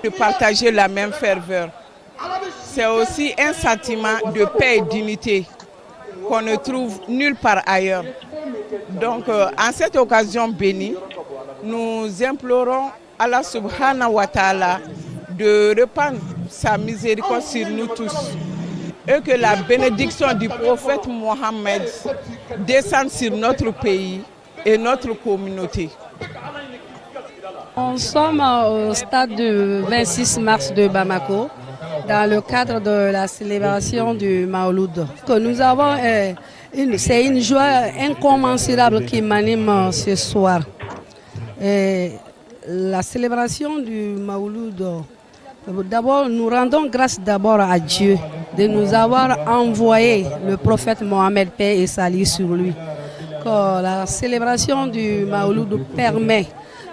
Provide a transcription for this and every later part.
de partager la même ferveur. C'est aussi un sentiment de paix et d'unité qu'on ne trouve nulle part ailleurs. Donc, en cette occasion bénie, nous implorons Allah subhanahu wa ta'ala de répandre sa miséricorde sur nous tous et que la bénédiction du prophète Mohammed descende sur notre pays et notre communauté. Nous sommes au stade du 26 mars de Bamako dans le cadre de la célébration du Maouloud. Nous avons, c'est une joie incommensurable qui m'anime ce soir. La célébration du Maouloud, d'abord nous rendons grâce d'abord à Dieu de nous avoir envoyé le prophète Mohammed, paix et salut sur lui. La célébration du Maouloud permet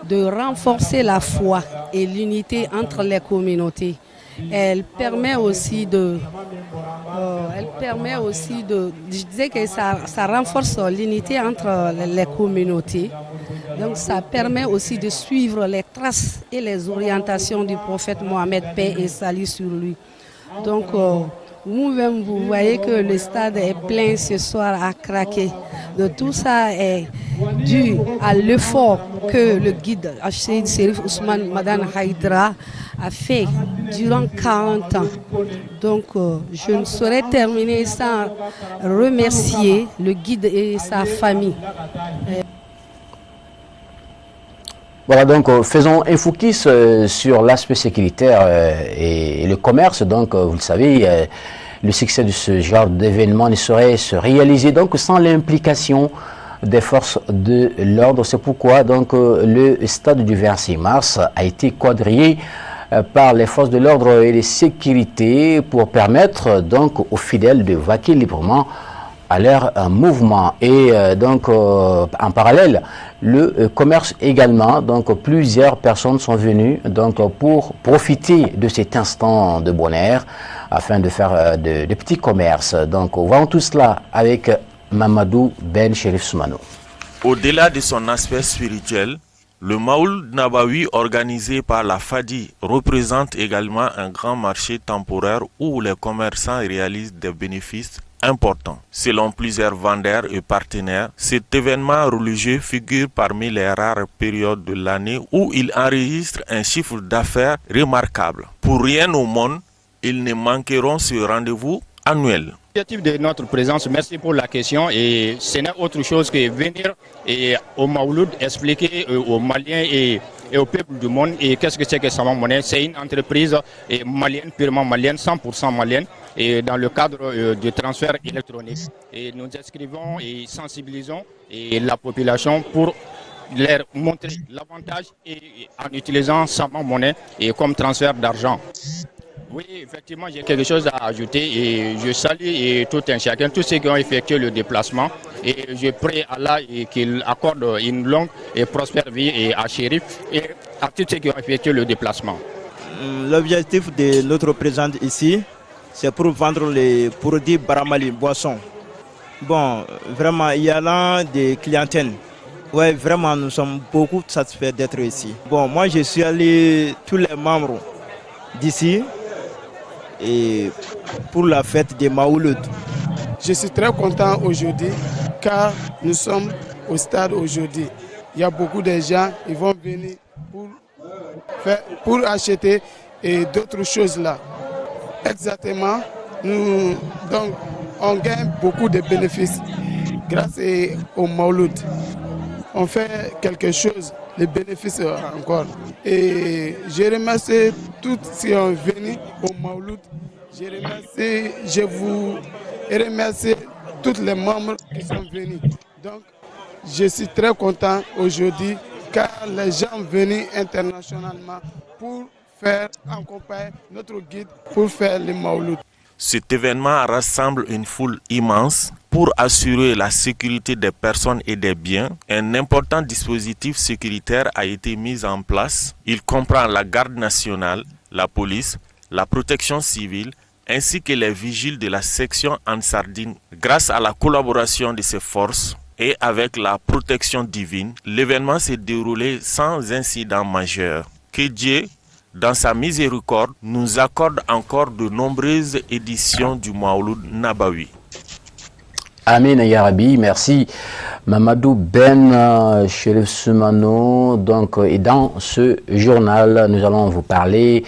de renforcer la foi et l'unité entre les communautés. Elle permet aussi de, je disais que ça renforce l'unité entre les communautés. Donc ça permet aussi de suivre les traces et les orientations du prophète Mohammed, paix et salut sur lui. Donc vous-même, vous voyez que le stade est plein ce soir à craquer. Donc tout ça est dû à l'effort que le guide Cheikh Cherif Ousmane Madane Haïdra a fait durant 40 ans. Donc je ne saurais terminer sans remercier le guide et sa famille. Voilà, donc faisons un focus sur l'aspect sécuritaire et le commerce. Donc vous le savez, le succès de ce genre d'événement ne saurait se réaliser donc sans l'implication des forces de l'ordre. C'est pourquoi donc le stade du 26 mars a été quadrillé par les forces de l'ordre et de sécurité pour permettre donc aux fidèles de vaquer librement à leur mouvement. Et donc en parallèle, le commerce également, donc plusieurs personnes sont venues donc pour profiter de cet instant de bonheur afin de faire de petits commerces. Donc voyons tout cela avec Mamadou Ben Cherif Soumano. Au-delà de son aspect spirituel, le Maouloud Nabawi organisé par la FADI représente également un grand marché temporaire où les commerçants réalisent des bénéfices important. Selon plusieurs vendeurs et partenaires, cet événement religieux figure parmi les rares périodes de l'année où il enregistre un chiffre d'affaires remarquable. Pour rien au monde, ils ne manqueront ce rendez-vous annuel. L'objectif de notre présence, merci pour la question, et ce n'est autre chose que venir au Maouloud expliquer aux Maliens et au peuple du monde et qu'est-ce que c'est que Sama Monnaie. C'est une entreprise malienne, purement malienne, 100% malienne, et dans le cadre du transfert électronique. Et nous inscrivons et sensibilisons la population pour leur montrer l'avantage en utilisant Sama Monnaie comme transfert d'argent. Oui, effectivement, j'ai quelque chose à ajouter et je salue tout un chacun, tous ceux qui ont effectué le déplacement, et je prie Allah qu'il accorde une longue et prospère vie à Chérif et à tous ceux qui ont effectué le déplacement. L'objectif de notre présence ici, c'est pour vendre les produits Baramali, boissons. Bon, vraiment, il y a là des clientèles. Oui, vraiment, nous sommes beaucoup satisfaits d'être ici. Bon, moi, je suis allé tous les membres d'ici et pour la fête des Maouloud. Je suis très content aujourd'hui car nous sommes au stade aujourd'hui. Il y a beaucoup de gens qui vont venir pour acheter et d'autres choses là. Exactement, donc on gagne beaucoup de bénéfices grâce au Maouloud. On fait quelque chose, les bénéfices encore. Et je remercie tous ceux qui sont venus au Maouloud. Je vous remercie tous les membres qui sont venus. Donc, je suis très content aujourd'hui car les gens venus internationalement pour faire accompagner notre guide pour faire le Maouloud. Cet événement rassemble une foule immense pour assurer la sécurité des personnes et des biens. Un important dispositif sécuritaire a été mis en place. Il comprend la garde nationale, la police, la protection civile, ainsi que les vigiles de la section Ansardine. Grâce à la collaboration de ces forces et avec la protection divine, l'événement s'est déroulé sans incident majeur. Que Dieu dans sa miséricorde, nous accorde encore de nombreuses éditions du Maouloud Nabawi. Amin ya Rabbi, merci Mamadou Ben Chérif Soumano. Donc, et dans ce journal, nous allons vous parler